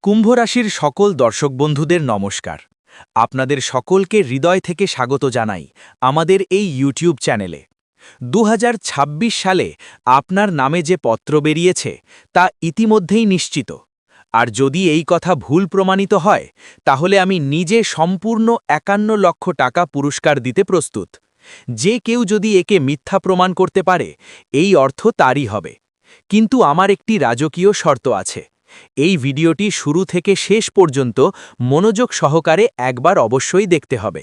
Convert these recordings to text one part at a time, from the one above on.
কুম্ভ রাশির সকল দর্শক বন্ধুদের নমস্কার। আপনাদের সকলকে হৃদয় থেকে স্বাগত জানাই আমাদের এই ইউটিউব চ্যানেলে। 2026 সালে আপনার নামে যে পত্র বেরিয়েছে তা ইতিমধ্যেই নিশ্চিত। আর যদি এই কথা ভুল প্রমাণিত হয় তাহলে আমি নিজে সম্পূর্ণ 51 লক্ষ টাকা পুরস্কার দিতে প্রস্তুত। যে কেউ যদি একে মিথ্যা প্রমাণ করতে পারে এই অর্থ তারই হবে। কিন্তু আমার একটি রাজকীয় শর্ত আছে। এই ভিডিওটি শুরু থেকে শেষ পর্যন্ত মনোযোগ সহকারে একবার অবশ্যই দেখতে হবে।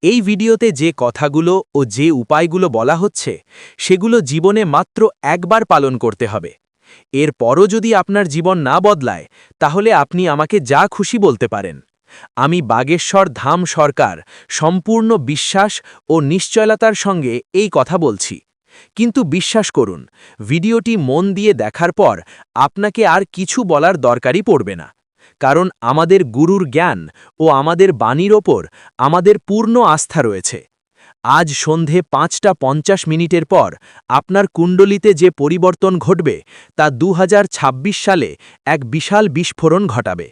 এই ভিডিওতে যে কথাগুলো ও যে উপায়গুলো বলা হচ্ছে সেগুলো জীবনে মাত্র একবার পালন করতে হবে। এরপরও যদি আপনার জীবন না বদলায় তাহলে আপনি আমাকে যা খুশি বলতে পারেন। আমি বাগেশ্বর ধাম সরকার সম্পূর্ণ বিশ্বাস ও নিশ্চয়তার সঙ্গে এই কথা বলছি। কিন্তু বিশ্বাস করুন, ভিডিওটি মন দিয়ে দেখার পর আপনাকে আর কিছু বলার দরকারই পড়বে না। কারণ আমাদের গুরুর জ্ঞান ও আমাদের বাণীর ওপর আমাদের পূর্ণ আস্থা রয়েছে। আজ সন্ধে 5:50 পর আপনার কুণ্ডলিতে যে পরিবর্তন ঘটবে তা 2026 সালে এক বিশাল বিস্ফোরণ ঘটাবে।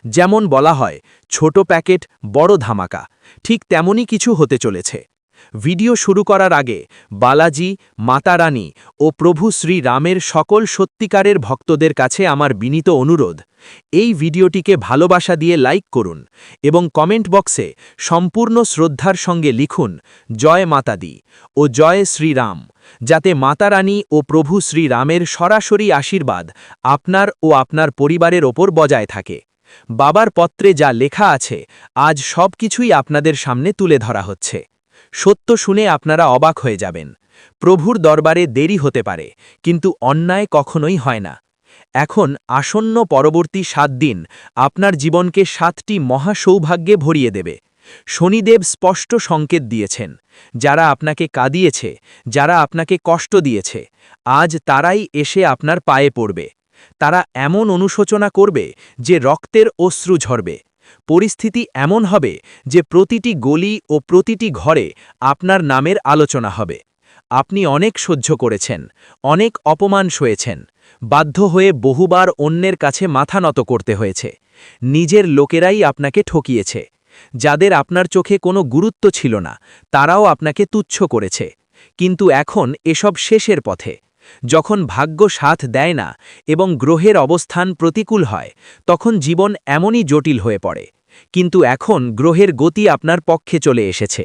যেমন বলা হয় ছোট প্যাকেট বড় ধামাকা, ঠিক তেমনই কিছু হতে চলেছে। ভিডিও শুরু করার আগে বালাজি, মাতা রানী ও প্রভু শ্রী রামের সকল সত্যিকারের ভক্তদের কাছে আমার বিনীত অনুরোধ, এই ভিডিওটিকে ভালোবাসা দিয়ে লাইক করুন এবং কমেন্ট বক্সে সম্পূর্ণ শ্রদ্ধার সঙ্গে লিখুন জয় মাতা দি ও জয় শ্রীরাম, যাতে মাতা রানী ও প্রভু শ্রী রামের সরাসরি আশীর্বাদ আপনার ও আপনার পরিবারের ওপর বজায় থাকে। বাবার পত্রে যা লেখা আছে আজ সব কিছুই আপনাদের সামনে তুলে ধরা হচ্ছে। সত্য শুনে আপনারা অবাক হয়ে যাবেন। প্রভুর দরবারে দেরি হতে পারে, কিন্তু অন্যায় কখনোই হয় না। এখন আসন্ন পরবর্তী 7 দিন আপনার জীবনকে 7টি মহা সৌভাগ্যে ভরিয়ে দেবে। শনিদেব স্পষ্ট সংকেত দিয়েছেন, যারা আপনাকে কাঁদিয়েছে, যারা আপনাকে কষ্ট দিয়েছে, আজ তারাই এসে আপনার পায়ে পড়বে। তারা এমন অনুশোচনা করবে যে রক্তের অশ্রু ঝরবে। পরিস্থিতি এমন হবে যে প্রতিটি গলি ও প্রতিটি ঘরে আপনার নামের আলোচনা হবে। আপনি অনেক সহ্য করেছেন, অনেক অপমান সয়েছেন, বাধ্য হয়ে বহুবার অন্যের কাছে মাথা নত করতে হয়েছে। নিজের লোকেরাই আপনাকে ঠকিয়েছে। যাদের আপনার চোখে কোনো গুরুত্ব ছিল না তারাও আপনাকে তুচ্ছ করেছে। কিন্তু এখন এসব শেষের পথে। যখন ভাগ্য সাথ দেয় না এবং গ্রহের অবস্থান প্রতিকূল হয় তখন জীবন এমনই জটিল হয়ে পড়ে। কিন্তু এখন গ্রহের গতি আপনার পক্ষে চলে এসেছে।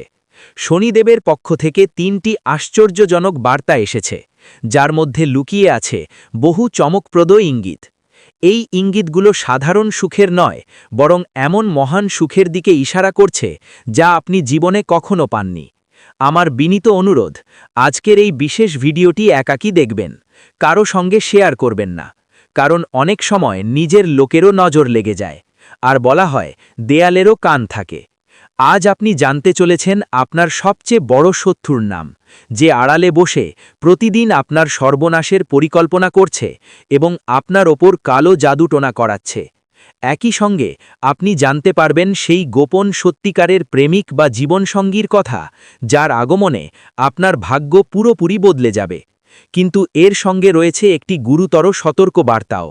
শনিদেবের পক্ষ থেকে 3টি আশ্চর্যজনক বার্তা এসেছে, যার মধ্যে লুকিয়ে আছে বহু চমকপ্রদ ইঙ্গিত। এই ইঙ্গিতগুলো সাধারণ সুখের নয়, বরং এমন মহান সুখের দিকে ইশারা করছে যা আপনি জীবনে কখনো পাননি। আমার বিনীত অনুরোধ, আজকের এই বিশেষ ভিডিওটি একাকী দেখবেন, কারো সঙ্গে শেয়ার করবেন না। কারণ অনেক সময় নিজের লোকেরও নজর লেগে যায়, আর বলা হয় দেয়ালেরও কান থাকে। আজ আপনি জানতে চলেছেন আপনার সবচেয়ে বড় শত্রুর নাম, যে আড়ালে বসে প্রতিদিন আপনার সর্বনাশের পরিকল্পনা করছে এবং আপনার ওপর কালো জাদুটোনা করাচ্ছে। একই সঙ্গে আপনি জানতে পারবেন সেই গোপন সত্যিকারের প্রেমিক বা জীবনসঙ্গীর কথা, যার আগমনে আপনার ভাগ্য পুরোপুরি বদলে যাবে। কিন্তু এর সঙ্গে রয়েছে একটি গুরুতর সতর্ক বার্তাও।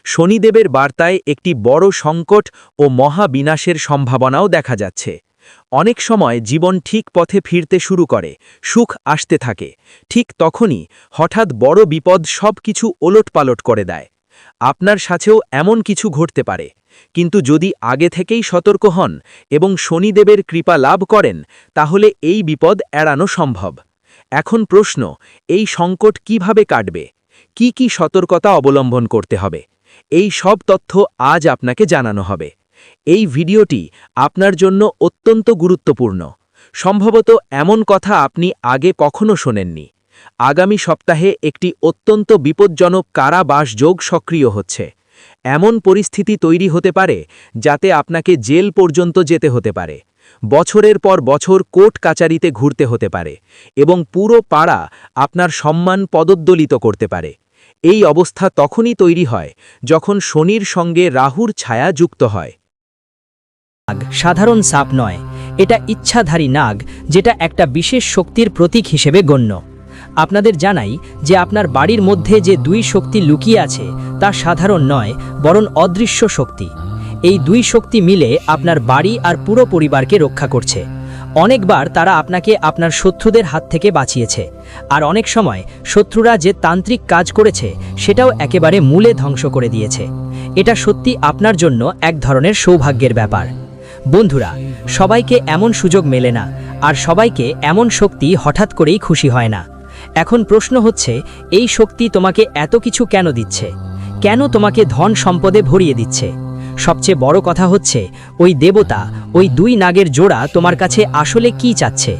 শনিদেবের বার্তায় একটি বড় সংকট ও মহাবিনাশের সম্ভাবনাও দেখা যাচ্ছে। অনেক সময় জীবন ঠিক পথে ফিরতে শুরু করে, সুখ আসতে থাকে, ঠিক তখনই হঠাৎ বড় বিপদ সব কিছু ওলটপালট করে দেয়। আপনার সাথেও এমন কিছু ঘটতে পারে, কিন্তু যদি আগে থেকেই সতর্ক হন এবং শনিদেবের কৃপা লাভ করেন তাহলে এই বিপদ এড়ানো সম্ভব। এখন প্রশ্ন, এই সংকট কিভাবে কাটবে? কি সতর্কতা অবলম্বন করতে হবে? এই সব তথ্য আজ আপনাকে জানানো হবে। এই ভিডিওটি আপনার জন্য অত্যন্ত গুরুত্বপূর্ণ। সম্ভবত এমন কথা আপনি আগে কখনো শোনেননি। আগামী সপ্তাহে একটি অত্যন্ত বিপজ্জনক কারাবাস যোগ সক্রিয় হচ্ছে। এমন পরিস্থিতি তৈরি হতে পারে যাতে আপনাকে জেল পর্যন্ত যেতে হতে পারে, বছরের পর বছর কোর্ট কাচারিতে ঘুরতে হতে পারে এবং পুরো পাড়া আপনার সম্মান পদদলিত করতে পারে। এই অবস্থা তখনই তৈরি হয় যখন শনির সঙ্গে রাহুর ছায়া যুক্ত হয়। নাগ সাধারণ সাপ নয়, এটা ইচ্ছাধারী নাগ, যেটা একটা বিশেষ শক্তির প্রতীক হিসেবে গণ্য। আপনাদের জানাই যে আপনার বাড়ির মধ্যে যে 2 শক্তি লুকিয়ে আছে তা সাধারণ নয়, বরং অদৃশ্য শক্তি। এই দুই শক্তি মিলে আপনার বাড়ি আর পুরো পরিবারকে রক্ষা করছে। অনেকবার তারা আপনাকে আপনার শত্রুদের হাত থেকে বাঁচিয়েছে, আর অনেক সময় শত্রুরা যে তান্ত্রিক কাজ করেছে সেটাও একেবারে মূলে ধ্বংস করে দিয়েছে। এটা সত্যি আপনার জন্য এক ধরনের সৌভাগ্যের ব্যাপার। বন্ধুরা, সবাইকে এমন সুযোগ মেলে না, আর সবাইকে এমন শক্তি হঠাৎ করেই খুশি হয় না। এখন প্রশ্ন হচ্ছে, এই শক্তি তোমাকে এত কিছু কেন দিচ্ছে? কেন তোমাকে ধন সম্পদে ভরিয়ে দিচ্ছে? সবচেয়ে বড় কথা হচ্ছে, ওই দেবতা, ওই দুই নাগের জোড়া তোমার কাছে আসলে কি চাচ্ছে?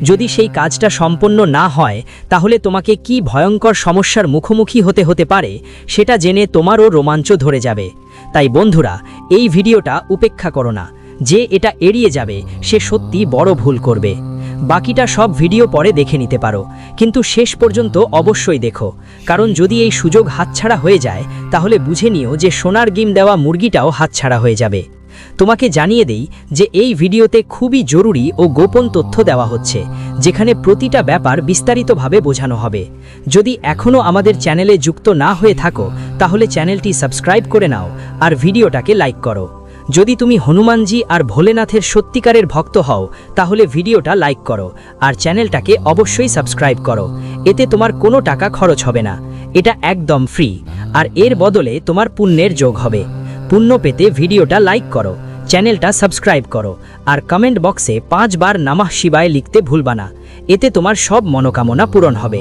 যদি সেই কাজটা সম্পন্ন না হয়, তাহলে তোমাকে কি ভয়ঙ্কর সমস্যার মুখোমুখি হতে পারে সেটা জেনে তোমারও রোমাঞ্চ ধরে যাবে। তাই বন্ধুরা, এই ভিডিওটা উপেক্ষা করো না। যে এটা এড়িয়ে যাবে সে সত্যি বড় ভুল করবে। বাকিটা সব ভিডিও পরে দেখে নিতে পারো, কিন্তু শেষ পর্যন্ত অবশ্যই দেখো, কারণ যদি এই সুযোগ হাতছাড়া হয়ে যায় তাহলে বুঝে নিও যে সোনার ডিম দেওয়া মুরগিটাও হাতছাড়া হয়ে যাবে। তোমাকে জানিয়ে দেই যে এই ভিডিওতে খুবই জরুরি ও গোপন তথ্য দেওয়া হচ্ছে, যেখানে প্রতিটা ব্যাপার বিস্তারিতভাবে বোঝানো হবে। যদি এখনও আমাদের চ্যানেলে যুক্ত না হয়ে থাকো তাহলে চ্যানেলটি সাবস্ক্রাইব করে নাও আর ভিডিওটাকে লাইক করো। যদি তুমি হনুমানজি আর ভোলেনাথের সত্যিকারের ভক্ত হও তাহলে ভিডিওটা লাইক করো আর চ্যানেলটাকে অবশ্যই সাবস্ক্রাইব করো। এতে তোমার কোনো টাকা খরচ হবে না, এটা একদম ফ্রি, আর এর বদলে তোমার পুণ্যের যোগ হবে। পুণ্য পেতে ভিডিওটা লাইক করো, চ্যানেলটা সাবস্ক্রাইব করো, আর কমেন্ট বক্সে 5 বার নমঃ শিবায় লিখতে ভুলবা না। এতে তোমার সব মনোকামনা পূরণ হবে।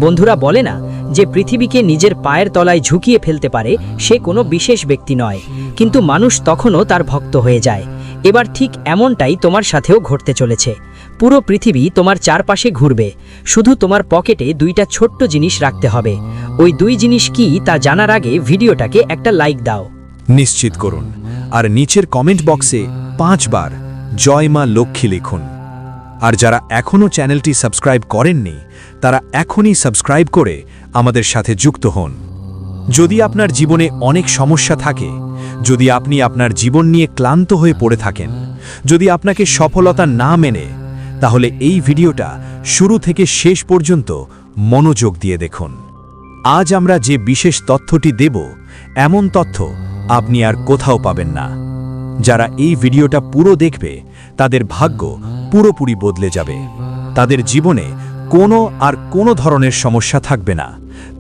বন্ধুরা, বলে না যে পৃথিবীকে নিজের পায়ের তলায় ঝুঁকিয়ে ফেলতে পারে সে কোনো বিশেষ ব্যক্তি নয়, কিন্তু মানুষ তখনও তার ভক্ত হয়ে যায়। এবার ঠিক এমনটাই তোমার সাথেও ঘটতে চলেছে। পুরো পৃথিবী তোমার চারপাশে ঘুরবে, শুধু তোমার পকেটে 2টা ছোট্ট জিনিস রাখতে হবে। ওই 2 জিনিস কি তা জানার আগে ভিডিওটাকে একটা লাইক দাও। নিশ্চিত করুন, আর নিচের কমেন্ট বক্সে 5 বার জয় মা লক্ষ্মী লিখুন। আর যারা এখনও চ্যানেলটি সাবস্ক্রাইব করেননি তারা এখনই সাবস্ক্রাইব করে আমাদের সাথে যুক্ত হন। যদি আপনার জীবনে অনেক সমস্যা থাকে, যদি আপনি আপনার জীবন নিয়ে ক্লান্ত হয়ে পড়ে থাকেন, যদি আপনাকে সফলতা না মেনে, তাহলে এই ভিডিওটা শুরু থেকে শেষ পর্যন্ত মনোযোগ দিয়ে দেখুন। আজ আমরা যে বিশেষ তথ্যটি দেব, এমন তথ্য আপনি আর কোথাও পাবেন না। যারা এই ভিডিওটা পুরো দেখবে তাদের ভাগ্য পুরোপুরি বদলে যাবে। তাদের জীবনে কোনো ধরনের সমস্যা থাকবে না,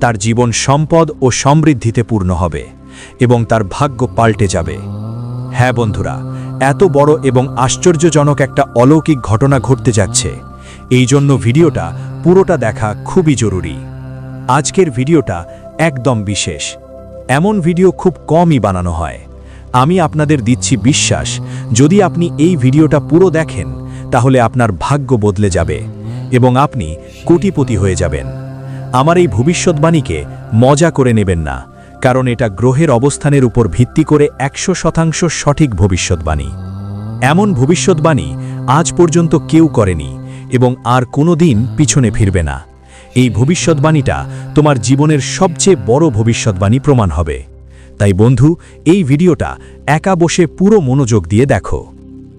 তার জীবন সম্পদ ও সমৃদ্ধিতে পূর্ণ হবে এবং তার ভাগ্য পাল্টে যাবে। হ্যাঁ বন্ধুরা, এত বড় এবং আশ্চর্যজনক একটা অলৌকিক ঘটনা ঘটতে যাচ্ছে, এই জন্য ভিডিওটা পুরোটা দেখা খুবই জরুরি। আজকের ভিডিওটা একদম বিশেষ। এমন ভিডিও খুব কমই বানানো হয়। আমি আপনাদের দিচ্ছি বিশ্বাস, যদি আপনি এই ভিডিওটা পুরো দেখেন তাহলে আপনার ভাগ্য বদলে যাবে এবং আপনি কোটিপতি হয়ে যাবেন। আমার এই ভবিষ্যৎবাণীকে মজা করে নেবেন না, কারণ এটা গ্রহের অবস্থানের উপর ভিত্তি করে 100% সঠিক ভবিষ্যৎবাণী। এমন ভবিষ্যৎবাণী আজ পর্যন্ত কেউ করেনি এবং আর কোনো দিন পিছনে ফিরবে না। এই ভবিষ্যৎবাণীটা তোমার জীবনের সবচেয়ে বড় ভবিষ্যৎবাণী প্রমাণ হবে। তাই বন্ধু, এই ভিডিওটা একা বসে পুরো মনোযোগ দিয়ে দেখো।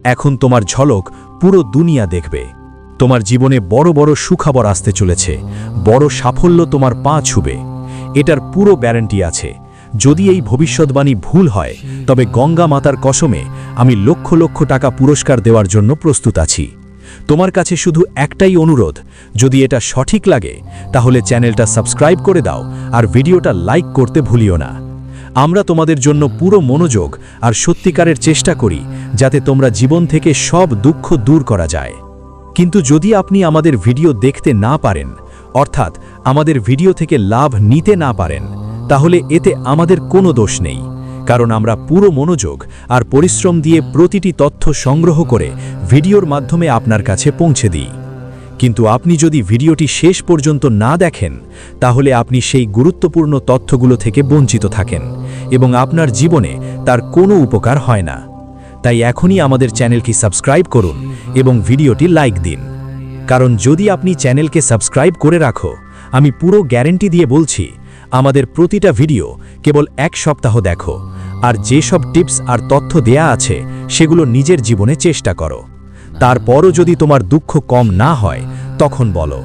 এখন তোমার ঝলক পুরো দুনিয়া দেখবে। তোমার জীবনে বড় বড় সুখবর আসতে চলেছে, বড় সাফল্য তোমার পা ছুবে, এটার পুরো গ্যারান্টি আছে। যদি এই ভবিষ্যৎবাণী ভুল হয় তবে গঙ্গা মাতার কসমে আমি লক্ষ লক্ষ টাকা পুরস্কার দেওয়ার জন্য প্রস্তুত আছি। তোমার কাছে শুধু একটাই অনুরোধ, যদি এটা সঠিক লাগে তাহলে চ্যানেলটা সাবস্ক্রাইব করে দাও আর ভিডিওটা লাইক করতে ভুলিও না। আমরা তোমাদের জন্য পুরো মনোযোগ আর সত্যিকারের চেষ্টা করি যাতে তোমরা জীবন থেকে সব দুঃখ দূর করা যায়। কিন্তু যদি আপনি আমাদের ভিডিও দেখতে না পারেন, অর্থাৎ আমাদের ভিডিও থেকে লাভ নিতে না পারেন, তাহলে এতে আমাদের কোনো দোষ নেই, কারণ আমরা পুরো মনোযোগ আর পরিশ্রম দিয়ে প্রতিটি তথ্য সংগ্রহ করে ভিডিওর মাধ্যমে আপনার কাছে পৌঁছে দিই। কিন্তু আপনি যদি ভিডিওটি শেষ পর্যন্ত না দেখেন তাহলে আপনি সেই গুরুত্বপূর্ণ তথ্যগুলো থেকে বঞ্চিত থাকেন এবং আপনার জীবনে তার কোনো উপকার হয় না। তাই এখনই আমাদের চ্যানেলটি সাবস্ক্রাইব করুন এবং ভিডিওটি লাইক দিন, কারণ যদি আপনি চ্যানেলকে সাবস্ক্রাইব করে রাখো, আমি পুরো গ্যারান্টি দিয়ে বলছি, আমাদের প্রতিটা ভিডিও কেবল 1 সপ্তাহ দেখো, আর যেসব টিপস আর তথ্য দেয়া আছে সেগুলো নিজের জীবনে চেষ্টা করো। তারপরও যদি তোমার দুঃখ কম না হয় তখন বলো।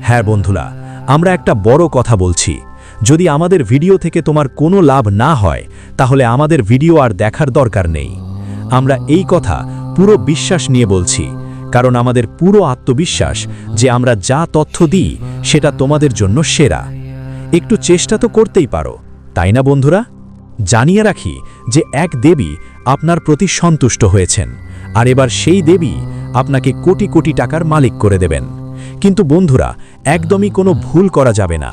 হ্যাঁ বন্ধুরা, আমরা একটা বড় কথা বলছি, যদি আমাদের ভিডিও থেকে তোমার কোনো লাভ না হয় তাহলে আমাদের ভিডিও আর দেখার দরকার নেই। আমরা এই কথা পুরো বিশ্বাস নিয়ে বলছি, কারণ আমাদের পুরো আত্মবিশ্বাস যে আমরা যা তথ্য দিই সেটা তোমাদের জন্য সেরা। একটু চেষ্টা তো করতেই পারো, তাই না বন্ধুরা? জানিয়ে রাখি যে এক দেবী আপনার প্রতি সন্তুষ্ট হয়েছেন, আর এবার সেই দেবী আপনাকে কোটি কোটি টাকার মালিক করে দেবেন। কিন্তু বন্ধুরা, একদমই কোনো ভুল করা যাবে না।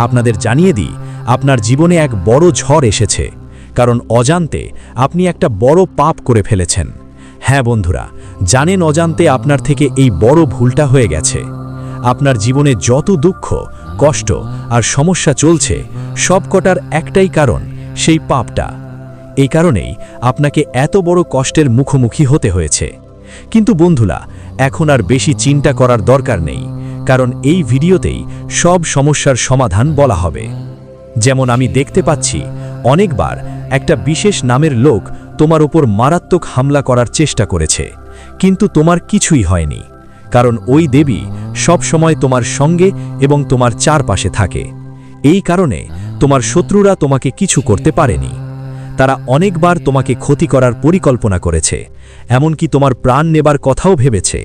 আপনাদের জানিয়ে দিই, আপনার জীবনে এক বড় ঝড় এসেছে, কারণ অজান্তে আপনি একটা বড় পাপ করে ফেলেছেন। হ্যাঁ বন্ধুরা, জানেন অজান্তে আপনার থেকে এই বড় ভুলটা হয়ে গেছে। আপনার জীবনে যত দুঃখ, কষ্ট আর সমস্যা চলছে সবকটার একটাই কারণ, সেই পাপটা। এই কারণেই আপনাকে এত বড় কষ্টের মুখোমুখি হতে হয়েছে। কিন্তু বন্ধুরা, এখন আর বেশি চিন্তা করার দরকার নেই, কারণ এই ভিডিওতেই সব সমস্যার সমাধান বলা হবে। যেমন আমি দেখতে পাচ্ছি অনেকবার একটা বিশেষ নামের লোক তোমার উপর মারাত্মক হামলা করার চেষ্টা করেছে, কিন্তু তোমার কিছুই হয়নি, কারণ ওই দেবী সব সময় তোমার সঙ্গে এবং তোমার চারপাশে থাকে। এই কারণে তোমার শত্রুরা তোমাকে কিছু করতে পারেনি। তারা অনেকবার তোমাকে ক্ষতি করার পরিকল্পনা করেছে, এমনকি তোমার প্রাণ নেবার কথাও ভেবেছে,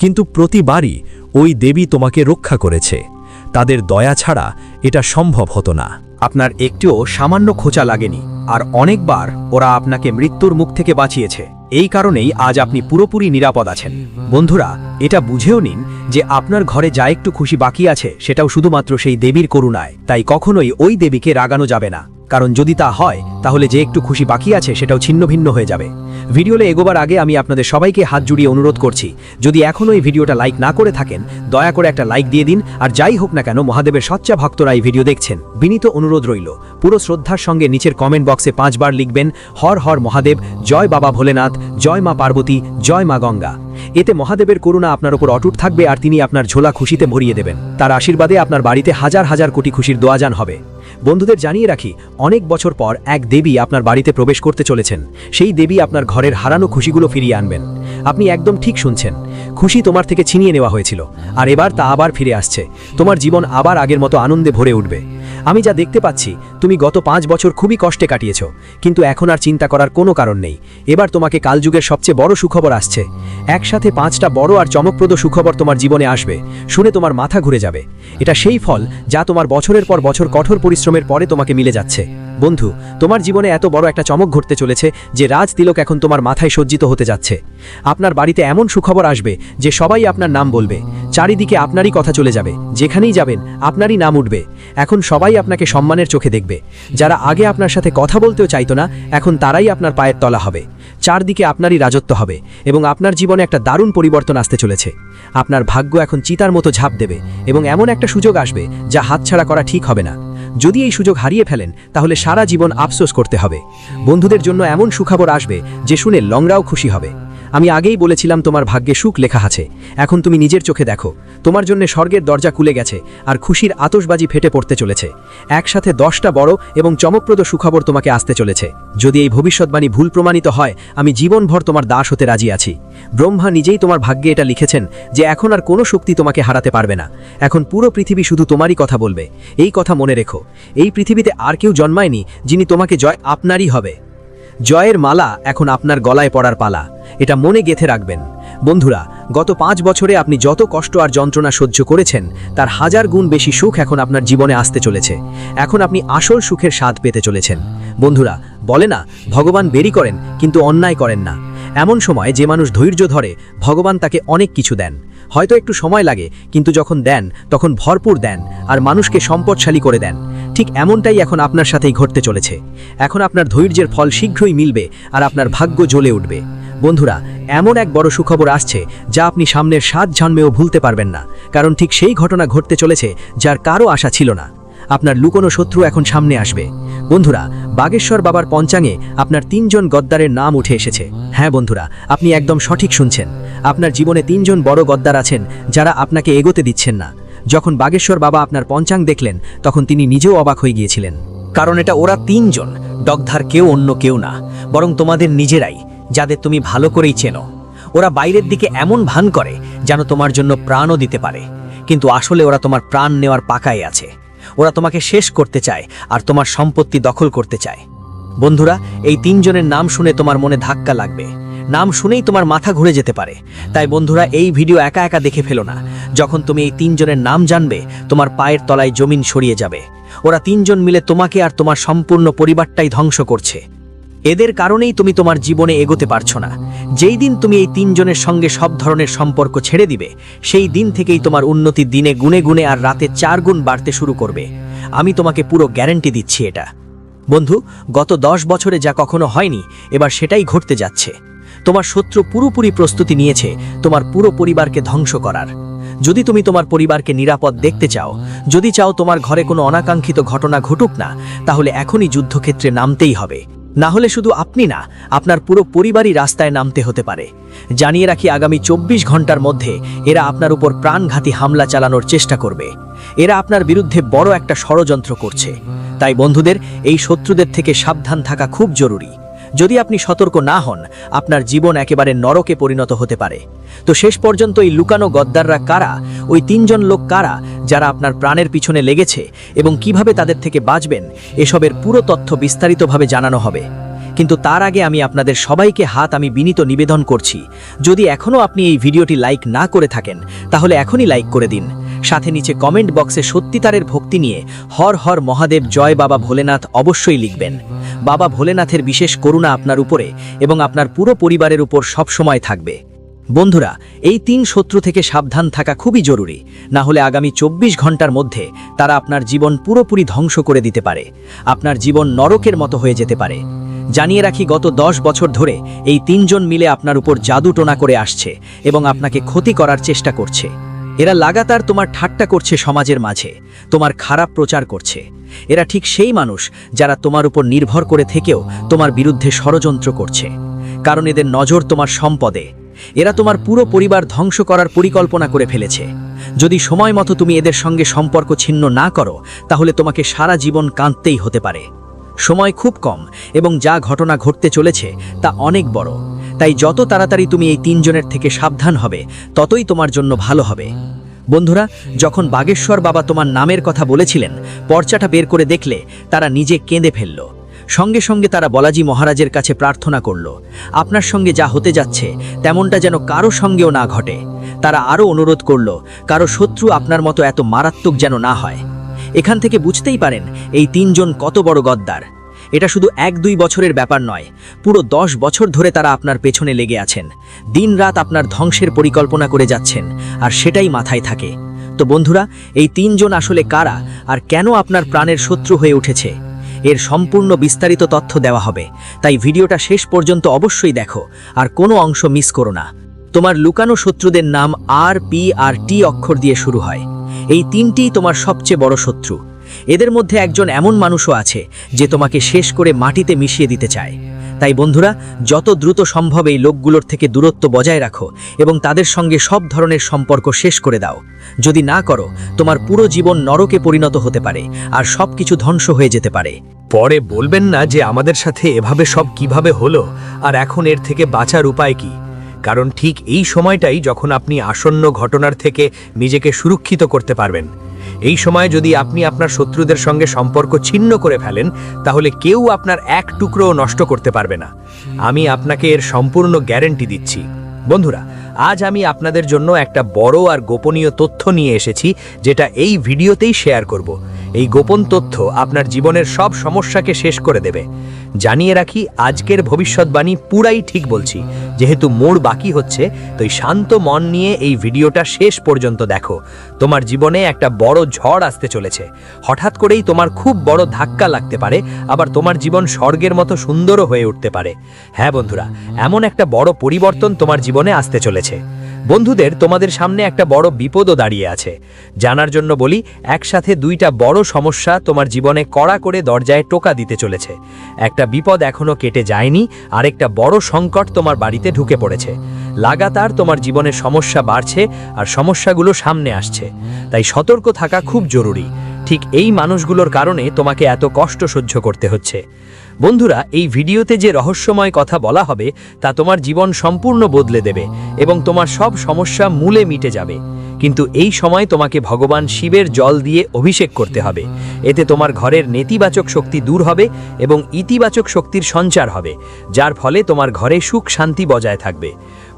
কিন্তু প্রতিবারই ওই দেবী তোমাকে রক্ষা করেছে। তাদের দয়া ছাড়া এটা সম্ভব হতো না। আপনার একটিও সামান্য খোঁচা লাগেনি, আর অনেকবার ওরা আপনাকে মৃত্যুর মুখ থেকে বাঁচিয়েছে। এই কারণেই আজ আপনি পুরোপুরি নিরাপদ আছেন। বন্ধুরা, এটা বুঝেও নিন যে আপনার ঘরে যা একটু খুশি বাকি আছে সেটাও শুধুমাত্র সেই দেবীর করুণায়। তাই কখনোই ওই দেবীকে রাগানো যাবে না, কারণ যদি তা হয় তাহলে যে একটু খুশি বাকি আছে সেটাও ছিন্নভিন্ন হয়ে যাবে। ভিডিওতে এগোবার আগে আমি আপনাদের সবাইকে হাত জুড়িয়ে অনুরোধ করছি, যদি এখনও এই ভিডিওটা লাইক না করে থাকেন দয়া করে একটা লাইক দিয়ে দিন। আর যাই হোক না কেন, মহাদেবের সচ্চা ভক্তরা এই ভিডিও দেখছেন, বিনীত অনুরোধ রইল পুরো শ্রদ্ধার সঙ্গে নিচের কমেন্ট বক্সে 5 বার লিখবেন হর হর মহাদেব, জয় বাবা ভোলেনাথ, জয় মা পার্বতী, জয় মা গঙ্গা। এতে মহাদেবের করুণা আপনার উপর অটুট থাকবে, আর তিনি আপনার ঝোলা খুশিতে ভরিয়ে দেবেন। তার আশীর্বাদে আপনার বাড়িতে হাজার হাজার কোটি খুশির দোয়াজান হবে। বন্ধুদের জানিয়ে রাখি, অনেক বছর পর এক দেবী আপনার বাড়িতে প্রবেশ করতে চলেছেন। সেই দেবী আপনার ঘরের হারানো খুশিগুলো ফিরিয়ে আনবেন। আপনি একদম ঠিক শুনছেন, খুশি তোমার থেকে ছিনিয়ে নেওয়া হয়েছিল, আর এবার তা আবার ফিরে আসছে। তোমার জীবন আবার আগের মতো আনন্দে ভরে উঠবে। আমি যা দেখতে পাচ্ছি, তুমি গত 5 বছর খুবই কষ্টে কাটিয়েছ, কিন্তু এখন আর চিন্তা করার কোনো কারণ নেই। এবার তোমাকে কালযুগের সবচেয়ে বড় সুখবর আসছে। একসাথে 5টা বড় আর চমকপ্রদ সুখবর তোমার জীবনে আসবে, শুনে তোমার মাথা ঘুরে যাবে। এটা সেই ফল যা তোমার বছরের পর বছর কঠোর পরিশ্রমের পরে তোমাকে মিলে যাচ্ছে। বন্ধু, তোমার জীবনে এত বড় একটা চমক ঘটতে চলেছে যে রাজ তিলক এখন তোমার মাথায় সজ্জিত হতে যাচ্ছে। আপনার বাড়িতে এমন সুখবর আসবে যে সবাই আপনার নাম বলবে, চারিদিকে আপনারই কথা চলে যাবে, যেখানেই যাবেন আপনারই নাম উঠবে। এখন সবাই আপনাকে সম্মানের চোখে দেখবে। যারা আগে আপনার সাথে কথা বলতেও চাইতো না, এখন তারাই আপনার পায়ের তলা হবে। চারদিকে আপনারই রাজত্ব হবে এবং আপনার জীবনে একটা দারুণ পরিবর্তন আসতে চলেছে। আপনার ভাগ্য এখন চিতার মতো ঝাঁপ দেবে এবং এমন একটা সুযোগ আসবে যা হাতছাড়া করা ঠিক হবে না। যদি এই সুযোগ হারিয়ে ফেলেন তাহলে সারা জীবন আফসোস করতে হবে। বন্ধুদের জন্য এমন সুখবর আসবে যে শুনে লংরাও খুশি হবে। আমি আগেই বলেছিলাম তোমার ভাগ্যে সুখ লেখা আছে। এখন তুমি নিজের চোখে দেখো, তোমার জন্য স্বর্গের দরজা খুলে গেছে আর খুশির আতশবাজি ফেটে পড়তে চলেছে। একসাথে 10টা বড় এবং চমকপ্রদ সুখবর তোমাকে আসতে চলেছে। যদি এই ভবিষ্যৎবাণী ভুল প্রমাণিত হয়, আমি জীবনভর তোমার দাস হতে রাজি আছি। ব্রহ্মা নিজেই তোমার ভাগ্যে এটা লিখেছেন যে এখন আর কোনো শক্তি তোমাকে হারাতে পারবে না। এখন পুরো পৃথিবী শুধু তোমারই কথা বলবে। এই কথা মনে রেখো, এই পৃথিবীতে আর কেউ জন্মায়নি যিনি তোমাকে জয় আপনারই হবে। জয়ের মালা এখন আপনার গলায় পড়ার পালা, এটা মনে গেঁথে রাখবেন। বন্ধুরা, গত 5 বছরে আপনি যত কষ্ট আর যন্ত্রণা সহ্য করেছেন তার 1000 গুণ বেশি সুখ এখন আপনার জীবনে আসতে চলেছে। এখন আপনি আসল সুখের স্বাদ পেতে চলেছেন। বন্ধুরা, বলে না, ভগবান বেরি করেন কিন্তু অন্যায় করেন না। এমন সময় যে মানুষ ধৈর্য ধরে, ভগবান তাকে অনেক কিছু দেন। হয়তো একটু সময় লাগে, কিন্তু যখন দেন তখন ভরপুর দেন আর মানুষকে সম্পদশালী করে দেন। ঠিক এমনটাই এখন আপনার সাথেই ঘটতে চলেছে। এখন আপনার ধৈর্যের ফল শীঘ্রই মিলবে আর আপনার ভাগ্য জ্বলে উঠবে। বন্ধুরা, এমন এক বড় সুখবর আসছে যা আপনি সামনের 7 জন্মেও ভুলতে পারবেন না, কারণ ঠিক সেই ঘটনা ঘটতে চলেছে যার কারো আশা ছিল না। আপনার লুকোনো শত্রু এখন সামনে আসবে। বন্ধুরা, বাগেশ্বর বাবার পঞ্চাঙ্গে আপনার 3 জন গদ্দারের নাম উঠে এসেছে। হ্যাঁ বন্ধুরা, আপনি একদম সঠিক শুনছেন। আপনার জীবনে 3 জন বড় গদ্দার আছেন যারা আপনাকে এগোতে দিচ্ছেন না। যখন বাগেশ্বর বাবা আপনার পঞ্চাঙ্গ দেখলেন তখন তিনি নিজেও অবাক হয়ে গিয়েছিলেন, কারণ এটা ওরা 3 জন ডগধার, কেউ অন্য কেউ না, বরং তোমাদের নিজেরাই, যাদের তুমি ভালো করেই চেনো। ওরা বাইরের দিকে এমন ভান করে যেন তোমার জন্য প্রাণও দিতে পারে, কিন্তু আসলে ওরা তোমার প্রাণ নেওয়ার পাকায় আছে। ওরা তোমাকে শেষ করতে চায় আর তোমার সম্পত্তি দখল করতে চায়। বন্ধুরা, এই তিনজনের নাম শুনে তোমার মনে ধাক্কা লাগবে, নাম শুনেই তোমার মাথা ঘুরে যেতে পারে। তাই বন্ধুরা, এই ভিডিও একা একা দেখে ফেলো না। যখন তুমি এই তিনজনের নাম জানবে, তোমার পায়ের তলায় জমিন সরিয়ে যাবে। ওরা তিনজন মিলে তোমাকে আর তোমার সম্পূর্ণ পরিবারটাই ধ্বংস করছে। এদের কারণেই তুমি তোমার জীবনে এগোতে পারছো না। যেই দিন তুমি এই তিনজনের সঙ্গে সব ধরনের সম্পর্ক ছেড়ে দিবে, সেই দিন থেকেই তোমার উন্নতি দিনে গুনে গুনে আর রাতে 4 গুণ বাড়তে শুরু করবে। আমি তোমাকে পুরো গ্যারান্টি দিচ্ছি এটা। বন্ধু, গত 10 বছরে যা কখনো হয়নি, এবার সেটাই ঘটতে যাচ্ছে। তোমার শত্রু পুরোপুরি প্রস্তুতি নিয়েছে তোমার পুরো পরিবারকে ধ্বংস করার। যদি তুমি তোমার পরিবারকে নিরাপদ দেখতে চাও, যদি চাও তোমার ঘরে কোনো অনাকাঙ্ক্ষিত ঘটনা ঘটুক না, তাহলে এখনই যুদ্ধক্ষেত্রে নামতেই হবে। না হলে শুধু আপনি না, আপনার পুরো পরিবারই রাস্তায় নামতে হতে পারে। জানিয়ে রাখি, আগামী 24 ঘন্টার মধ্যে এরা আপনার উপর প্রাণঘাতী হামলা চালানোর চেষ্টা করবে। এরা আপনার বিরুদ্ধে বড় একটা ষড়যন্ত্র করছে। তাই বন্ধুদের, এই শত্রুদের থেকে সাবধান থাকা খুব জরুরি। যদি আপনি সতর্ক না হন, আপনার জীবন একেবারে নরকে পরিণত হতে পারে। তো শেষ পর্যন্ত এই লুকানো গদ্দাররা কারা, ওই 3 জন লোক কারা যারা আপনার প্রাণের পিছনে লেগেছে, এবং কিভাবে তাদের থেকে বাঁচবেন, এসবের পুরো তথ্য বিস্তারিতভাবে জানানো হবে। কিন্তু তার আগে আমি আপনাদের সবাইকে আমি বিনীত নিবেদন করছি, যদি এখনও আপনি এই ভিডিওটি লাইক না করে থাকেন, তাহলে এখনই লাইক করে দিন। সাথে নিচে কমেন্ট বক্সে সত্যিকারের ভক্তি নিয়ে হর হর মহাদেব জয় বাবা ভোলেনাথ অবশ্যই লিখবেন। বাবা ভোলেনাথের বিশেষ করুণা আপনার উপরে এবং আপনার পুরো পরিবারের উপর সবসময় থাকবে। বন্ধুরা, এই 3 শত্রু থেকে সাবধান থাকা খুবই জরুরি। না হলে আগামী 24 ঘন্টার মধ্যে তারা আপনার জীবন পুরোপুরি ধ্বংস করে দিতে পারে। আপনার জীবন নরকের মতো হয়ে যেতে পারে। জানিয়ে রাখি, গত 10 বছর ধরে এই 3 জন মিলে আপনার উপর জাদু টোনা করে আসছে এবং আপনাকে ক্ষতি করার চেষ্টা করছে। এরা লাগাতার তোমার ঠাট্টা করছে, সমাজের মাঝে তোমার খারাপ প্রচার করছে। এরা ঠিক সেই মানুষ যারা তোমার উপর নির্ভর করে থেকেও তোমার বিরুদ্ধে ষড়যন্ত্র করছে, কারণ এদের নজর তোমার সম্পদে। এরা তোমার পুরো পরিবার ধ্বংস করার পরিকল্পনা করে ফেলেছে। যদি সময় মতো তুমি এদের সঙ্গে সম্পর্ক ছিন্ন না করো, তাহলে তোমাকে সারা জীবন কাঁদতেই হতে পারে। সময় খুব কম এবং যা ঘটনা ঘটতে চলেছে তা অনেক বড়। তাই যত তাড়াতাড়ি তুমি এই 3 জনের থেকে সাবধান হবে, ততই তোমার জন্য ভালো হবে। বন্ধুরা, যখন বাগেশ্বর বাবা তোমার নামের কথা বলেছিলেন, পর্চাটা বের করে দেখলে তারা নিজে কেঁদে ফেলল। সঙ্গে সঙ্গে তারা বালাজি মহারাজের কাছে প্রার্থনা করল, আপনার সঙ্গে যা হতে যাচ্ছে তেমনটা যেন কারো সঙ্গেও না ঘটে। তারা আরও অনুরোধ করল, কারো শত্রু আপনার মতো এত মারাত্মক যেন না হয়। এখান থেকে বুঝতেই পারেন এই 3 জন কত বড় গদ্দার। এটা শুধু 1-2 বছরের ব্যাপার নয়, পুরো 10 বছর ধরে তারা আপনার পেছনে লেগে আছেন। দিনরাত আপনার ধ্বংসের পরিকল্পনা করে যাচ্ছেন, আর সেটাই মাথায় থাকে। তো বন্ধুরা, এই 3 জন আসলে কারা আর কেন আপনার প্রাণের শত্রু হয়ে উঠেছে, এর সম্পূর্ণ বিস্তারিত তথ্য দেওয়া হবে। তাই ভিডিওটা শেষ পর্যন্ত অবশ্যই দেখো আর কোনো অংশ মিস করো না। তোমার লুকানো শত্রুদের নাম R, P আর T অক্ষর দিয়ে শুরু হয়। এই 3টিই তোমার সবচেয়ে বড় শত্রু। এদের মধ্যে একজন এমন মানুষও আছে যে তোমাকে শেষ করে মাটিতে মিশিয়ে দিতে চায়। তাই বন্ধুরা, যত দ্রুত সম্ভব এই লোকগুলোর থেকে দূরত্ব বজায় রাখো এবং তাদের সঙ্গে সব ধরনের সম্পর্ক শেষ করে দাও। যদি না করো, তোমার পুরো জীবন নরকে পরিণত হতে পারে আর সবকিছু ধ্বংস হয়ে যেতে পারে। পরে বলবেন না যে আমাদের সাথে এভাবে সব কিভাবে হলো আর এখন এর থেকে বাঁচার উপায় কি। কারণ ঠিক এই সময়টাই যখন আপনি আসন্ন ঘটনার থেকে নিজেকে সুরক্ষিত করতে পারবেন। এই সময় যদি আপনি আপনার শত্রুদের সঙ্গে সম্পর্ক ছিন্ন করে ফেলেন, তাহলে কেউ আপনার এক টুকরোও নষ্ট করতে পারবে না। আমি আপনাকে এর সম্পূর্ণ গ্যারান্টি দিচ্ছি। বন্ধুরা, আজ আমি আপনাদের জন্য একটা বড় আর গোপনীয় তথ্য নিয়ে এসেছি, যেটা এই ভিডিওতেই শেয়ার করব। এই গোপন তথ্য আপনার জীবনের সব সমস্যাকে শেষ করে দেবে। জানিয়ে রাখি, আজকের ভবিষ্যৎবাণী পুরাই ঠিক বলছি। যেহেতু মোড় বাকি হচ্ছে, তাই শান্ত মন নিয়ে এই ভিডিওটা শেষ পর্যন্ত দেখো। তোমার জীবনে একটা বড় ঝড় আসতে চলেছে। হঠাৎ করেই তোমার খুব বড় ধাক্কা লাগতে পারে, আবার তোমার জীবন স্বর্গের মতো সুন্দরও হয়ে উঠতে পারে। হ্যাঁ বন্ধুরা, এমন একটা বড় পরিবর্তন তোমার জীবনে আসতে চলেছে। বন্ধুদের, তোমাদের সামনে একটা বড় বিপদও দাঁড়িয়ে আছে। জানার জন্য বলি, একসাথে 2টা বড় সমস্যা তোমার জীবনে কড়া করে দরজায় টোকা দিতে চলেছে। একটা বিপদ এখনো কেটে যায়নি, আর একটা বড় সংকট তোমার বাড়িতে ঢুকে পড়েছে। লাগাতার তোমার জীবনে সমস্যা বাড়ছে আর সমস্যাগুলো সামনে আসছে। তাই সতর্ক থাকা খুব জরুরি। ঠিক এই মানুষগুলোর কারণে তোমাকে এত কষ্ট সহ্য করতে হচ্ছে। বন্ধুরা, এই ভিডিওতে যে রহস্যময় কথা বলা হবে তা তোমার জীবন সম্পূর্ণ বদলে দেবে এবং তোমার সব সমস্যা মূলে মিটে যাবে। কিন্তু এই সময় তোমাকে ভগবান শিবের জল দিয়ে অভিষেক করতে হবে। এতে তোমার ঘরের নেতিবাচক শক্তি দূর হবে এবং ইতিবাচক শক্তির সঞ্চার হবে, যার ফলে তোমার ঘরে সুখ শান্তি বজায় থাকবে।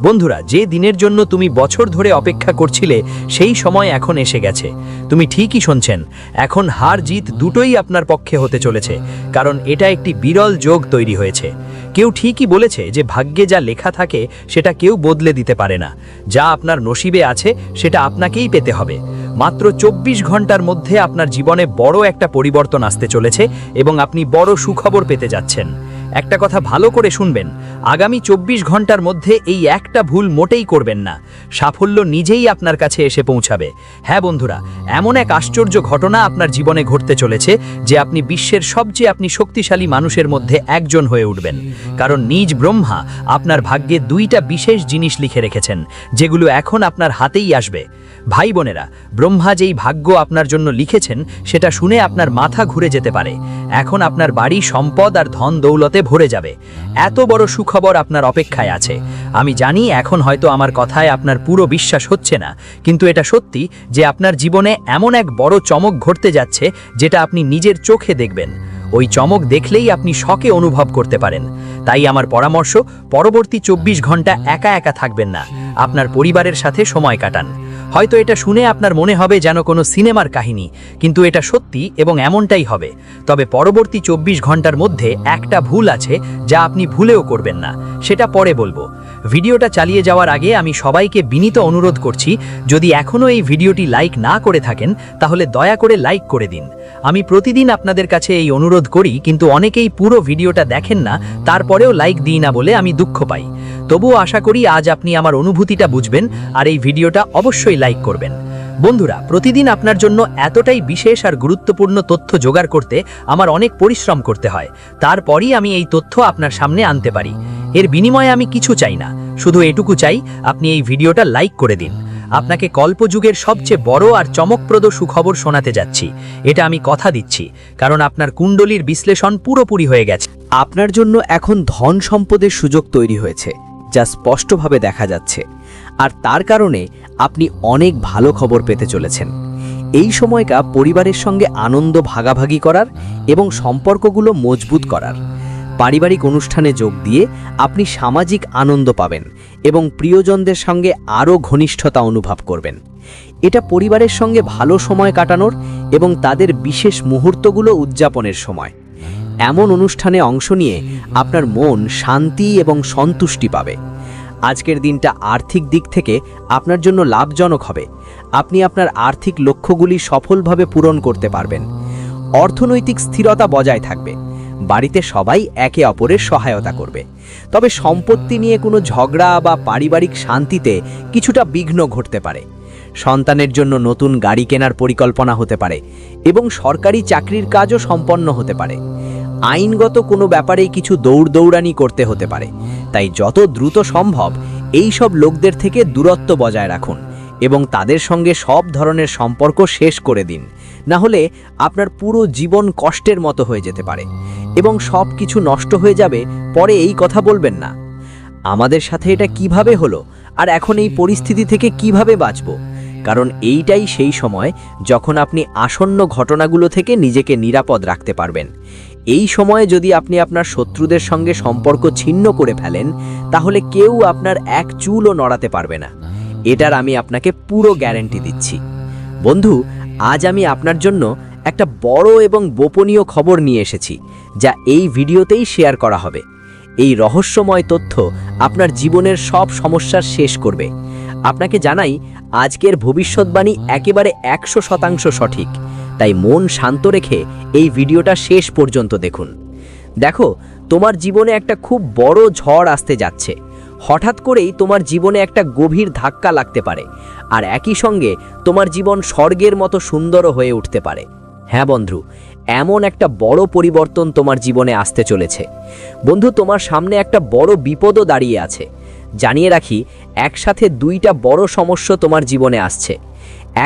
বন্ধুরা, যে দিনের জন্য তুমি বছর ধরে অপেক্ষা করছিলে সেই সময় এখন এসে গেছে। তুমি ঠিকই শুনছেন, এখন হার জিত দুটোই আপনার পক্ষে হতে চলেছে, কারণ এটা একটি বিরল যোগ তৈরি হয়েছে। কেউ ঠিকই বলেছে যে ভাগ্যে যা লেখা থাকে সেটা কেউ বদলে দিতে পারে না। যা আপনার নসিবে আছে সেটা আপনাকেই পেতে হবে। মাত্র 24 ঘন্টার মধ্যে আপনার জীবনে বড় একটা পরিবর্তন আসতে চলেছে এবং আপনি বড় সুখবর পেতে যাচ্ছেন। একটা কথা ভালো করে শুনবেন, আগামী 24 ঘন্টার মধ্যে এই একটা ভুল মোটেই করবেন না। সাফল্য নিজেই আপনার কাছে এসে পৌঁছাবে। হ্যাঁ বন্ধুরা, এমন এক আশ্চর্য ঘটনা আপনার জীবনে ঘটতে চলেছে যে আপনি বিশ্বের সবচেয়ে শক্তিশালী মানুষের মধ্যে একজন হয়ে উঠবেন। কারণ নিজ ব্রহ্মা আপনার ভাগ্যে 2টা বিশেষ জিনিস লিখে রেখেছেন, যেগুলো এখন আপনার হাতেই আসবে। ভাই বোনেরা, ব্রহ্মা যেই ভাগ্য আপনার জন্য লিখেছেন সেটা শুনে আপনার মাথা ঘুরে যেতে পারে। এখন আপনার বাড়ি সম্পদ আর ধন দৌলতে ভরে যাবে। এত বড় সুখবর আপনার অপেক্ষায় আছে। আমি জানি এখন হয়তো আমার কথায় আপনার পুরো বিশ্বাস হচ্ছে না, কিন্তু এটা সত্যি যে আপনার জীবনে এমন এক বড় চমক ঘটতে যাচ্ছে যেটা আপনি নিজের চোখে দেখবেন। ওই চমক দেখলেই আপনি শকে অনুভব করতে পারেন। তাই আমার পরামর্শ, পরবর্তী 24 ঘন্টা একা একা থাকবেন না, আপনার পরিবারের সাথে সময় কাটান। হয়তো এটা শুনে আপনার মনে হবে যেন কোনো সিনেমার কাহিনী, কিন্তু এটা সত্যি এবং এমনটাই হবে। তবে পরবর্তী 24 ঘন্টার মধ্যে একটা ভুল আছে যা আপনি ভুলেও করবেন না, সেটা পরে বলবো। ভিডিওটা চালিয়ে যাওয়ার আগে আমি সবাইকে বিনীত অনুরোধ করছি, যদি এখনও এই ভিডিওটি লাইক না করে থাকেন তাহলে দয়া করে লাইক করে দিন। আমি প্রতিদিন আপনাদের কাছে এই অনুরোধ করি, কিন্তু অনেকেই পুরো ভিডিওটা দেখেন না, তারপরেও লাইক দিই না বলে আমি দুঃখ পাই। তবুও আশা করি আজ আপনি আমার অনুভূতিটা বুঝবেন আর এই ভিডিওটা অবশ্যই লাইক করবেন। বন্ধুরা, প্রতিদিন আপনার জন্য এতটাই বিশেষ আর গুরুত্বপূর্ণ তথ্য জোগাড় করতে আমার অনেক পরিশ্রম করতে হয়। তারপরই আমি এই তথ্য আপনার সামনে আনতে পারি। এর বিনিময়ে আমি কিছু চাই না, শুধু এটুকু চাই আপনি এই ভিডিওটা লাইক করে দিন। আপনাকে কল্পযুগের সবচেয়ে বড় আর চমকপ্রদ সুখবর শোনাতে যাচ্ছি, এটা আমি কথা দিচ্ছি, কারণ আপনার কুণ্ডলীর বিশ্লেষণ পুরোপুরি হয়ে গেছে। আপনার জন্য এখন ধন সম্পদের সুযোগ তৈরি হয়েছে, যা স্পষ্টভাবে দেখা যাচ্ছে, আর তার কারণে আপনি অনেক ভালো খবর পেতে চলেছেন। এই সময়টা পরিবারের সঙ্গে আনন্দ ভাগাভাগি করার এবং সম্পর্কগুলো মজবুত করার। পারিবারিক অনুষ্ঠানে যোগ দিয়ে আপনি সামাজিক আনন্দ পাবেন এবং প্রিয়জনদের সঙ্গে আরও ঘনিষ্ঠতা অনুভব করবেন। এটা পরিবারের সঙ্গে ভালো সময় কাটানোর এবং তাদের বিশেষ মুহূর্তগুলো উদযাপনের সময়। এমন অনুষ্ঠানে অংশ নিয়ে আপনার মন শান্তি এবং সন্তুষ্টি পাবে। আজকের দিনটা আর্থিক দিক থেকে আপনার জন্য লাভজনক হবে। আপনি আপনার আর্থিক লক্ষ্যগুলি সফলভাবে পূরণ করতে পারবেন। অর্থনৈতিক স্থিরতা বজায় থাকবে। বাড়িতে সবাই একে অপরের সহায়তা করবে। তবে সম্পত্তি নিয়ে কোনো ঝগড়া বা পারিবারিক শান্তিতে কিছুটা বিঘ্ন ঘটতে পারে। সন্তানের জন্য নতুন গাড়ি কেনার পরিকল্পনা হতে পারে এবং সরকারি চাকরির কাজও সম্পন্ন হতে পারে। আইনগত কোনো ব্যাপারেই কিছু দৌড়দৌড়ানি করতে হতে পারে। তাই যত দ্রুত সম্ভব এই সব লোকদের থেকে দূরত্ব বজায় রাখুন এবং তাদের সঙ্গে সব ধরনের সম্পর্ক শেষ করে দিন। না হলে আপনার পুরো জীবন কষ্টের মতো হয়ে যেতে পারে এবং সব কিছু নষ্ট হয়ে যাবে। পরে এই কথা বলবেন না, আমাদের সাথে এটা কিভাবে হলো আর এখন এই পরিস্থিতি থেকে কিভাবে বাঁচব। কারণ এইটাই সেই সময় যখন আপনি আসন্ন ঘটনাগুলো থেকে নিজেকে নিরাপদ রাখতে পারবেন। এই সময়ে যদি আপনি আপনার শত্রুদের সঙ্গে সম্পর্ক ছিন্ন করে ফেলেন, তাহলে কেউ আপনার এক চুলও নড়াতে পারবে না। এটার আমি আপনাকে পুরো গ্যারান্টি দিচ্ছি। বন্ধু, আজ আমি আপনার জন্য একটা বড় এবং গোপনীয় খবর নিয়ে এসেছি, যা এই ভিডিওতেই শেয়ার করা হবে। এই রহস্যময় তথ্য আপনার জীবনের সব সমস্যার শেষ করবে। আপনাকে জানাই, আজকের ভবিষ্যৎবাণী একেবারে 100% সঠিক। তাই মন শান্ত রেখে এই ভিডিওটা শেষ পর্যন্ত দেখুন। দেখো, তোমার জীবনে একটা খুব বড় ঝড় আসতে যাচ্ছে। হঠাৎ করেই তোমার জীবনে একটা গভীর ধাক্কা লাগতে পারে, আর একই সঙ্গে তোমার জীবন স্বর্গের মতো সুন্দরও হয়ে উঠতে পারে। হ্যাঁ বন্ধু, এমন একটা বড় পরিবর্তন তোমার জীবনে আসতে চলেছে। বন্ধু, তোমার সামনে একটা বড় বিপদও দাঁড়িয়ে আছে। জানিয়ে রাখি, একসাথে 2টা বড় সমস্যা তোমার জীবনে আসছে।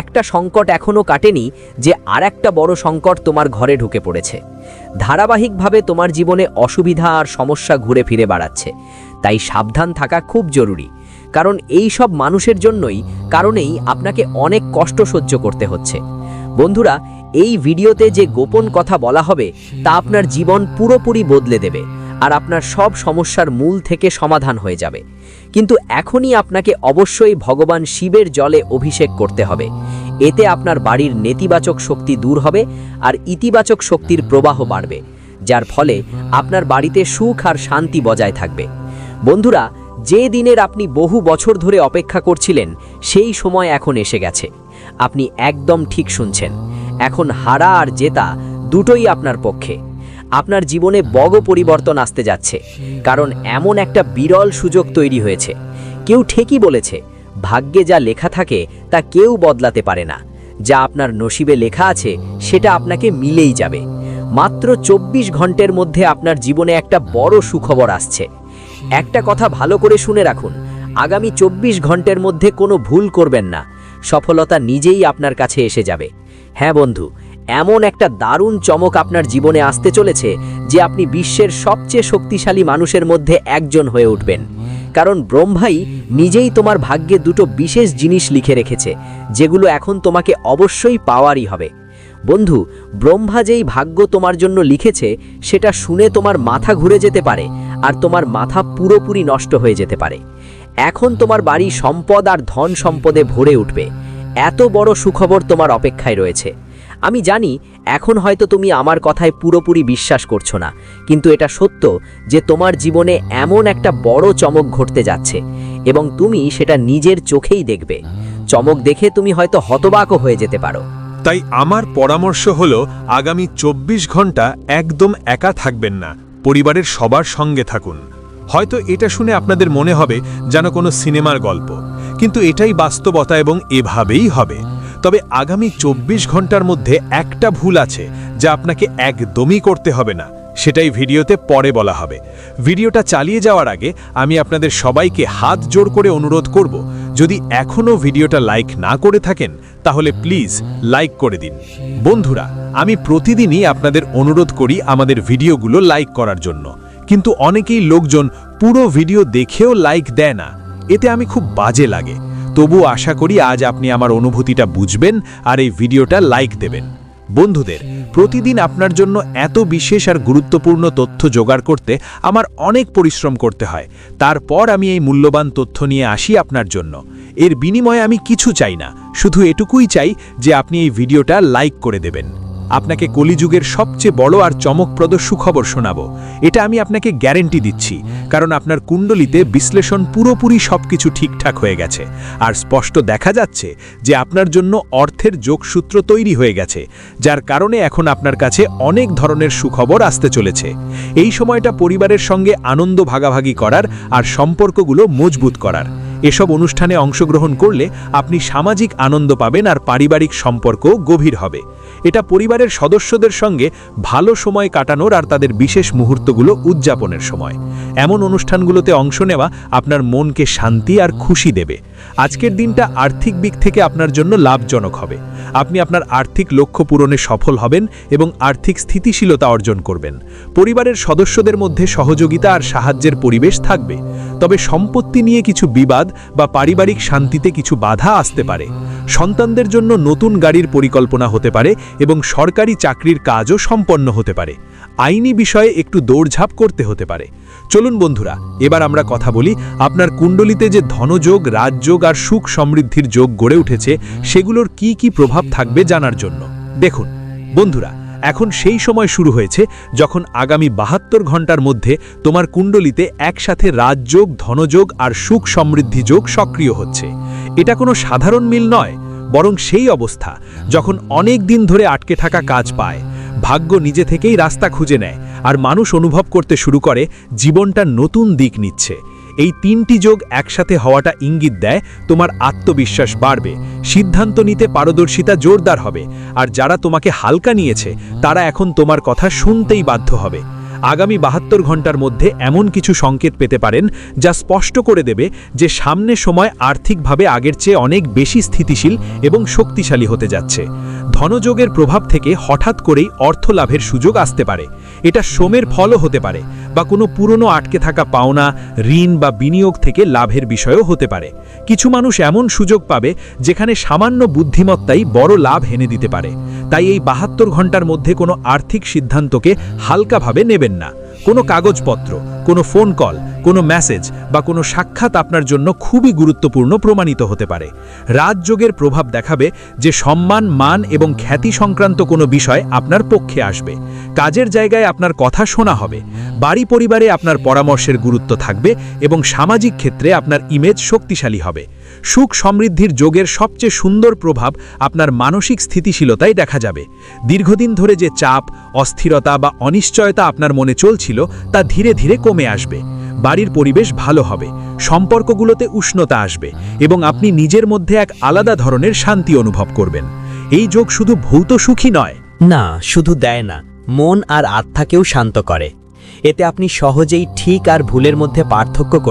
একটা সংকট এখনও কাটেনি, যে আরেকটা বড় সংকট তোমার ঘরে ঢুকে পড়েছে। ধারাবাহিকভাবে তোমার জীবনে অসুবিধা আর সমস্যা ঘুরে ফিরে বেড়াচ্ছে। তাই সাবধান থাকা খুব জরুরি। কারণ এই সব মানুষের কারণেই আপনাকে অনেক কষ্ট সহ্য করতে হচ্ছে। বন্ধুরা, এই ভিডিওতে যে গোপন কথা বলা হবে তা আপনার জীবন পুরোপুরি বদলে দেবে আর আপনার সব সমস্যার মূল থেকে সমাধান হয়ে যাবে। কিন্তু এখনই আপনাকে অবশ্যই ভগবান শিবের জলে অভিষেক করতে হবে। এতে আপনার বাড়ির নেতিবাচক শক্তি দূর হবে আর ইতিবাচক শক্তির প্রবাহ বাড়বে, যার ফলে আপনার বাড়িতে সুখ আর শান্তি বজায় থাকবে। বন্ধুরা, যে দিনের আপনি বহু বছর ধরে অপেক্ষা করছিলেন সেই সময় এখন এসে গেছে। আপনি একদম ঠিক শুনছেন। এখন হারা আর জেতা দুটোই আপনার পক্ষে। আপনার জীবনে বড় পরিবর্তন আসতে যাচ্ছে, কারণ এমন একটা বিরল সুযোগ তৈরি হয়েছে। কেউ ঠিকই বলেছে, ভাগ্যে যা লেখা থাকে তা কেউ বদলাতে পারে না। যা আপনার নসিবে লেখা আছে সেটা আপনাকে মিলেই যাবে। মাত্র 24 ঘন্টার মধ্যে আপনার জীবনে একটা বড় সুখবর আসছে। একটা কথা ভালো করে শুনে রাখুন, আগামী 24 ঘন্টার মধ্যে কোনো ভুল করবেন না। সফলতা নিজেই আপনার কাছে এসে যাবে। হ্যাঁ বন্ধু, এমন একটা দারুণ চমক আপনার জীবনে আসতে চলেছে যে আপনি বিশ্বের সবচেয়ে শক্তিশালী মানুষের মধ্যে একজন হয়ে উঠবেন। কারণ ব্রহ্মাই নিজেই তোমার ভাগ্যে দুটো বিশেষ জিনিস লিখে রেখেছে, যেগুলো এখন তোমাকে অবশ্যই পাওয়ারই হবে। বন্ধু, ব্রহ্মা যেই ভাগ্য তোমার জন্য লিখেছে সেটা শুনে তোমার মাথা ঘুরে যেতে পারে আর তোমার মাথা পুরোপুরি নষ্ট হয়ে যেতে পারে। এখন তোমার বাড়ি সম্পদ আর ধন সম্পদে ভরে উঠবে। এত বড় সুখবর তোমার অপেক্ষায় রয়েছে। আমি জানি এখন হয়তো তুমি আমার কথায় পুরোপুরি বিশ্বাস করছো না, কিন্তু এটা সত্য যে তোমার জীবনে এমন একটা বড় চমক ঘটতে যাচ্ছে এবং তুমি সেটা নিজের চোখেই দেখবে। চমক দেখে তুমি হয়তো হতবাকও হয়ে যেতে পারো। তাই আমার পরামর্শ হলো, আগামী 24 ঘন্টা একদম একা থাকবেন না, পরিবারের সবার সঙ্গে থাকুন। হয়তো এটা শুনে আপনাদের মনে হবে যেন কোনো সিনেমার গল্প, কিন্তু এটাই বাস্তবতা এবং এভাবেই হবে। তবে আগামী 24 ঘন্টার মধ্যে একটা ভুল আছে যা আপনাকে একদমই করতে হবে না, সেটাই ভিডিওতে পরে বলা হবে। ভিডিওটা চালিয়ে যাওয়ার আগে আমি আপনাদের সবাইকে হাত জোড় করে অনুরোধ করব, যদি এখনও ভিডিওটা লাইক না করে থাকেন তাহলে প্লিজ লাইক করে দিন। বন্ধুরা, আমি প্রতিদিনই আপনাদের অনুরোধ করি আমাদের ভিডিওগুলো লাইক করার জন্য, কিন্তু অনেকেই লোকজন পুরো ভিডিও দেখেও লাইক দেয় না। এতে আমি খুব বাজে লাগে। তবু আশা করি আজ আপনি আমার অনুভূতিটা বুঝবেন আর এই ভিডিওটা লাইক দেবেন। বন্ধুদের, প্রতিদিন আপনার জন্য এত বিশেষ আর গুরুত্বপূর্ণ তথ্য জোগাড় করতে আমার অনেক পরিশ্রম করতে হয়। তারপর আমি এই মূল্যবান তথ্য নিয়ে আসি আপনার জন্য। এর বিনিময়ে আমি কিছু চাই না, শুধু এটুকুই চাই যে আপনি এই ভিডিওটা লাইক করে দেবেন। আপনাকে কলিযুগের সবচেয়ে বড় আর চমকপ্রদ সুখবর শোনাবো। এটা আমি আপনাকে গ্যারেন্টি দিচ্ছি, কারণ আপনার কুণ্ডলিতে বিশ্লেষণ পুরোপুরি সবকিছু ঠিকঠাক হয়ে গেছে আর স্পষ্ট দেখা যাচ্ছে যে আপনার জন্য অর্থের যোগসূত্র তৈরি হয়ে গেছে, যার কারণে এখন আপনার কাছে অনেক ধরনের সুখবর আসতে চলেছে। এই সময়টা পরিবারের সঙ্গে আনন্দ ভাগাভাগি করার আর সম্পর্কগুলো মজবুত করার। এসব অনুষ্ঠানে অংশগ্রহণ করলে আপনি সামাজিক আনন্দ পাবেন আর পারিবারিক সম্পর্ক গভীর হবে। এটা পরিবারের সদস্যদের সঙ্গে ভালো সময় কাটানোর আর তাদের বিশেষ মুহূর্তগুলো উদযাপনের সময়। এমন অনুষ্ঠানগুলোতে অংশ নেওয়া আপনার মনকে শান্তি আর খুশি দেবে। আজকের দিনটা আর্থিক দিক থেকে আপনার জন্য লাভজনক হবে। আপনি আপনার আর্থিক লক্ষ্য পূরণে সফল হবেন এবং আর্থিক স্থিতিশীলতা অর্জন করবেন। পরিবারের সদস্যদের মধ্যে সহযোগিতা আর সাহায্যের পরিবেশ থাকবে। তবে সম্পত্তি নিয়ে কিছু বিবাদ বা পারিবারিক শান্তিতে কিছু বাধা আসতে পারে। সন্তানদের জন্য নতুন গাড়ির পরিকল্পনা হতে পারে এবং সরকারি চাকরির কাজও সম্পন্ন হতে পারে। আইনি বিষয়ে একটু দৌড়ঝাঁপ করতে হতে পারে। চলুন বন্ধুরা, এবার আমরা কথা বলি আপনার কুণ্ডলিতে যে ধনযোগ, রাজযোগ আর সুখ সমৃদ্ধির যোগ গড়ে উঠেছে সেগুলোর কি কি প্রভাব থাকবে জানার জন্য। দেখুন বন্ধুরা, এখন সেই সময় শুরু হয়েছে যখন আগামী 72 ঘন্টার মধ্যে তোমার কুণ্ডলিতে একসাথে রাজযোগ, ধনযোগ আর সুখ সমৃদ্ধি যোগ সক্রিয় হচ্ছে। এটা কোনো সাধারণ মিল নয়, বরং সেই অবস্থা যখন অনেক দিন ধরে আটকে থাকা কাজ পায়, ভাগ্য নিজে থেকেই রাস্তা খুঁজে নেয় আর মানুষ অনুভব করতে শুরু করে জীবনটা নতুন দিক নিচ্ছে। এই তিনটি যোগ একসাথে হওয়াটা ইঙ্গিত দেয় তোমার আত্মবিশ্বাস বাড়বে, সিদ্ধান্ত নিতে পারদর্শিতা জোরদার হবে, আর যারা তোমাকে হালকা নিয়েছে তারা এখন তোমার কথা শুনতেই বাধ্য হবে। আগামী 72 ঘন্টার মধ্যে এমন কিছু সংকেত পেতে পারেন যা স্পষ্ট করে দেবে যে সামনের সময় আর্থিকভাবে আগের চেয়ে অনেক বেশি স্থিতিশীল এবং শক্তিশালী হতে যাচ্ছে। ধনযোগের প্রভাব থেকে হঠাৎ করেই অর্থ লাভের সুযোগ আসতে পারে। এটা শ্রমের ফলও হতে পারে, বা কোনো পুরনো আটকে থাকা পাওনা, ঋণ বা বিনিয়োগ থেকে লাভের বিষয়ও হতে পারে। কিছু মানুষ এমন সুযোগ পাবে যেখানে সামান্য বুদ্ধিমত্তাই বড় লাভ এনে দিতে পারে। তাই এই 72 ঘন্টার মধ্যে কোনো আর্থিক সিদ্ধান্তকে হালকাভাবে নেবেন না। কোনো কাগজপত্র, কোনো ফোন কল, কোনো মেসেজ বা কোনো সাক্ষাৎ আপনার জন্য খুবই গুরুত্বপূর্ণ প্রমাণিত হতে পারে। রাজযোগের প্রভাব দেখাবে যে সম্মান, মান এবং খ্যাতি সংক্রান্ত কোনো বিষয় আপনার পক্ষে আসবে। কাজের জায়গায় আপনার কথা শোনা হবে। বাড়ি পরিবারে আপনার পরামর্শের গুরুত্ব থাকবে এবং সামাজিক ক্ষেত্রে আপনার ইমেজ শক্তিশালী হবে। সুখ সমৃদ্ধির যোগের সবচেয়ে সুন্দর প্রভাব আপনার মানসিক স্থিতিশীলতায় দেখা যাবে। দীর্ঘদিন ধরে যে চাপ, অস্থিরতা বা অনিশ্চয়তা আপনার মনে চলছিল তা ধীরে ধীরে কমে আসবে। বাড়ির পরিবেশ ভালো হবে, সম্পর্কগুলোতে উষ্ণতা আসবে এবং আপনি নিজের মধ্যে এক আলাদা ধরনের শান্তি অনুভব করবেন। এই যোগ শুধু ভৌত সুখী নয়, না, শুধু দেয় না, মন আর আত্মাকেও শান্ত করে। এতে আপনি সহজেই ঠিক আর ভুলের মধ্যে পার্থক্য